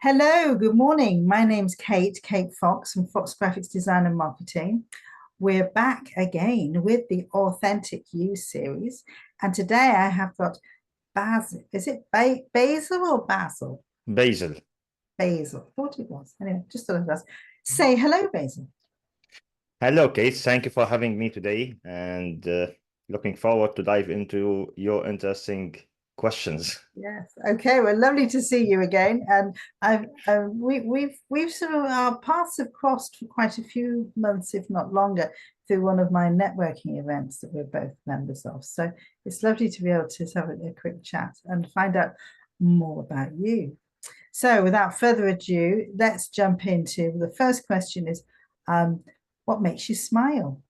Hello, good morning. My name's Kate Fox from Fox Graphics Design and Marketing. We're back again with the Authentic You series. And today I have got Basil. Is it Basil or Basil? Basil. Basil. Thought it was. Anyway, just thought it was. Say hello, Basil. Hello, Kate. Thank you for having me today and looking forward to dive into your interesting questions. Yes. Okay. Well, lovely to see you again. And I've we've sort of our paths have crossed for quite a few months, if not longer, through one of my networking events that we're both members of. So it's lovely to be able to have a quick chat and find out more about you. So without further ado, let's jump into the first question is, what makes you smile?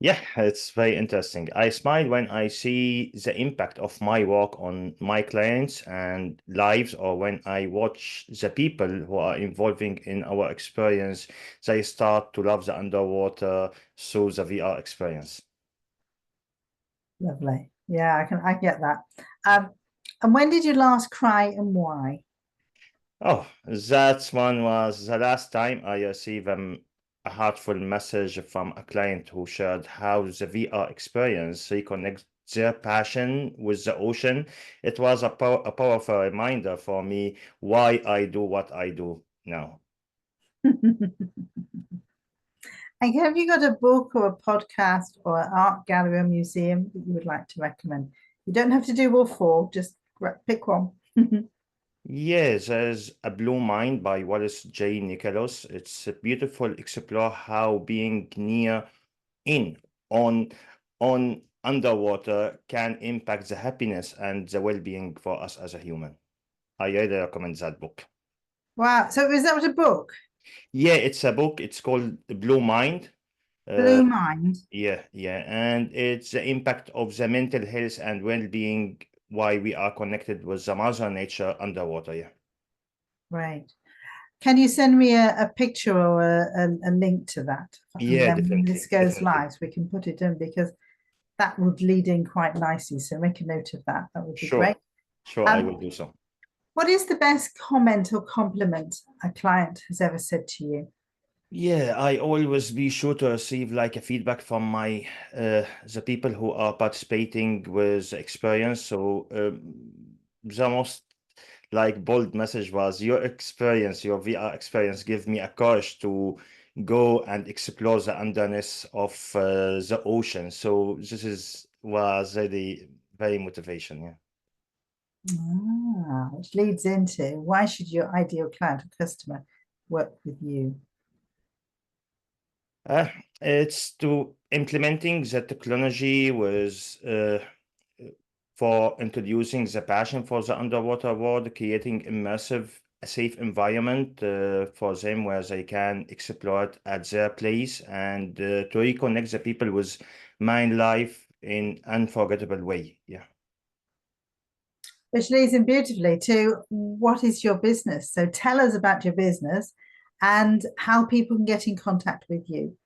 Yeah, it's very interesting. I smile when I see the impact of my work on my clients and lives, or when I watch the people who are involving in our experience, they start to love the underwater through the VR experience. Lovely. Yeah, I get that. And when did you last cry and why? Oh, that one was the last time I received a heartful message from a client who shared how the VR experience reconnects their passion with the ocean. It was a powerful reminder for me why I do what I do now. And have you got a book or a podcast or an art gallery or museum that you would like to recommend? You don't have to do all four, just pick one. Yes, there's A Blue Mind by Wallace J. Nicholas. It's a beautiful explore how being near in on underwater can impact the happiness and the well-being for us as a human. I really recommend that book. Wow. So is that what a book? Yeah, it's a book. It's called Blue Mind. Uh, Blue Mind. yeah, and it's the impact of the mental health and well-being, why we are connected with the mother nature underwater. Yeah. Right. Can you send me a picture or a link to that? And Yeah, then when this definitely, goes definitely. live, we can put it in because that would lead in quite nicely. So make a note of that. That would be great. Sure, sure, I Um, will do so. what is the best comment or compliment a client has ever said to you? Yeah, I always be sure to receive like a feedback from my the people who are participating with the experience. So the most like bold message was your experience, your VR experience, give me a courage to go and explore the underness of the ocean. So this is was really very motivation. Yeah. Which leads into why should your ideal client or customer work with you? Uh, it's to implementing the technology was for introducing the passion for the underwater world, creating immersive, a safe environment for them where they can explore it at their place and to reconnect the people with mind life in unforgettable way. Yeah. Which leads in beautifully to what is your business? So tell us about your business and how people can get in contact with you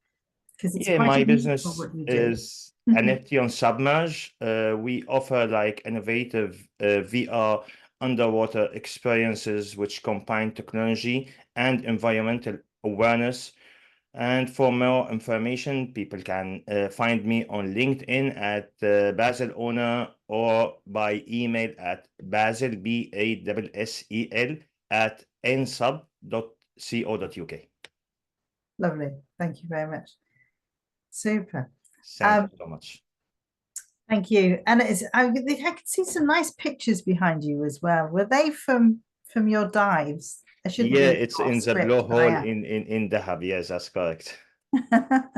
because it's Yeah, quite my unusual business what you do. is NFT on Submerge. We offer like innovative VR underwater experiences which combine technology and environmental awareness. And for more information, people can find me on LinkedIn at Bassel Ounah or by email at Bassel, Bassel, at nsub.co.uk. Lovely. Thank you very much. Super. Thank you Um, so much. Thank you. And I can see some nice pictures behind you as well. Were they from your dives? I shouldn't Yeah, read it's off in the script, but blowhole I in Dahab. Yes, that's correct. am.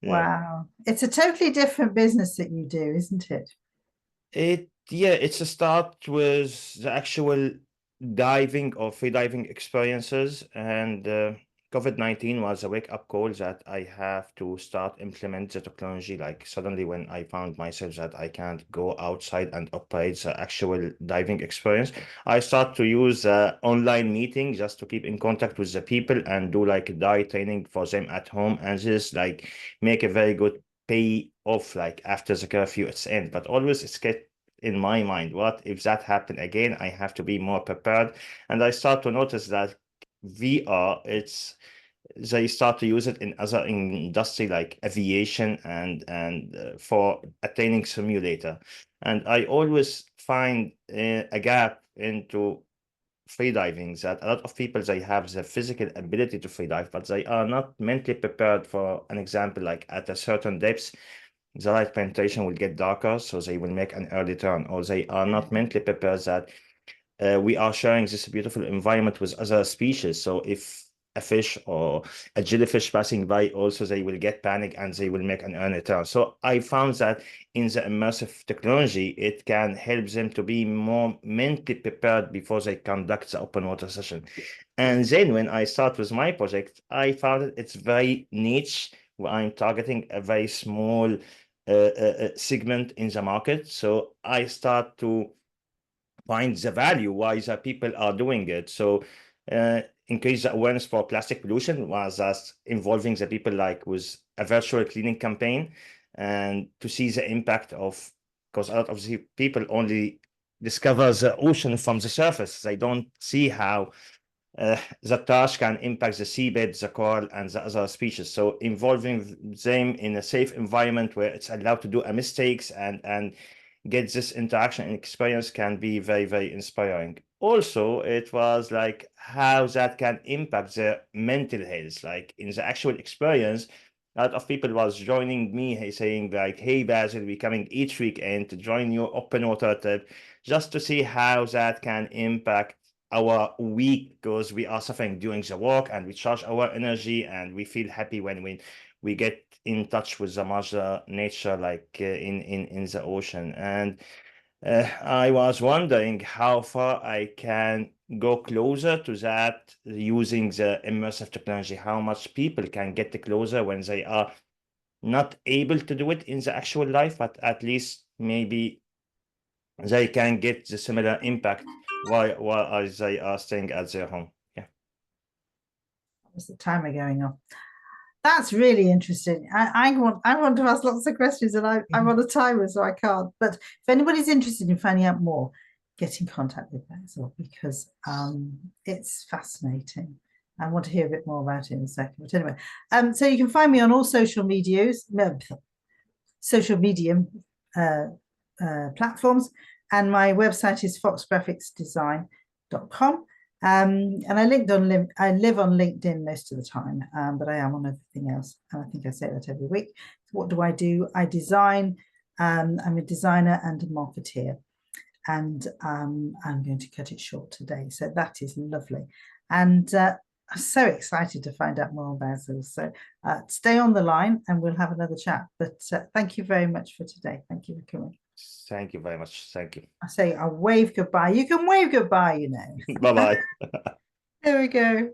Yeah. Wow. It's a totally different business that you do, isn't it? It's a start with the actual diving or free diving experiences, and COVID-19 was a wake-up call that I have to start implement the technology. Like suddenly when I found myself that I can't go outside and operate the actual diving experience, I start to use online meeting just to keep in contact with the people and do like dive training for them at home, and just like make a very good pay off like after the curfew its end. But always in my mind, what if that happened again? I have to be more prepared. And I start to notice that VR, they start to use it in other industry like aviation and for attaining simulator. And I always find a gap into freediving, that a lot of people, they have the physical ability to freedive, but they are not mentally prepared. For an example, like at a certain depths, the light penetration will get darker, so they will make an early turn, or they are not mentally prepared that we are sharing this beautiful environment with other species. So if a fish or a jellyfish passing by, also they will get panic and they will make an early turn. So I found that in the immersive technology, it can help them to be more mentally prepared before they conduct the open water session. And then when I start with my project, I found that it's very niche, where I'm targeting a very small segment in the market. So I start to find the value why the people are doing it. So increase the awareness for plastic pollution was us involving the people, like with a virtual cleaning campaign, and to see the impact of, because a lot of the people only discover the ocean from the surface. They don't see how the trash can impact the seabed, the coral, and the other species. So involving them in a safe environment where it's allowed to do a mistakes and get this interaction and experience can be very, very inspiring. Also, it was like how that can impact their mental health. Like in the actual experience, a lot of people was joining me, saying like, "Hey, Basil, we're coming each weekend to join your open water trip," just to see how that can impact our week, because we are suffering during the work and we charge our energy and we feel happy when we get in touch with the mother nature, like in the ocean. And I was wondering how far I can go closer to that using the immersive technology, how much people can get closer when they are not able to do it in the actual life, but at least maybe they can get the similar impact while they are staying at their home. Yeah. What's the timer going on? That's really interesting. I want to ask lots of questions, and I'm on a timer, so I can't. But if anybody's interested in finding out more, get in contact with Bassel, because it's fascinating. I want to hear a bit more about it in a second. But anyway, so you can find me on all social medias, social medium platforms, and my website is foxgraphicsdesign.com. And I live on LinkedIn most of the time, but I am on everything else. And I think I say that every week. So what do? I design. I'm a designer and a marketeer. And I'm going to cut it short today. So that is lovely. And I'm so excited to find out more about Bassel. So stay on the line and we'll have another chat. But thank you very much for today. Thank you for coming. Thank you very much. Thank you. I say I'll wave goodbye. You can wave goodbye, you know. Bye-bye. There we go.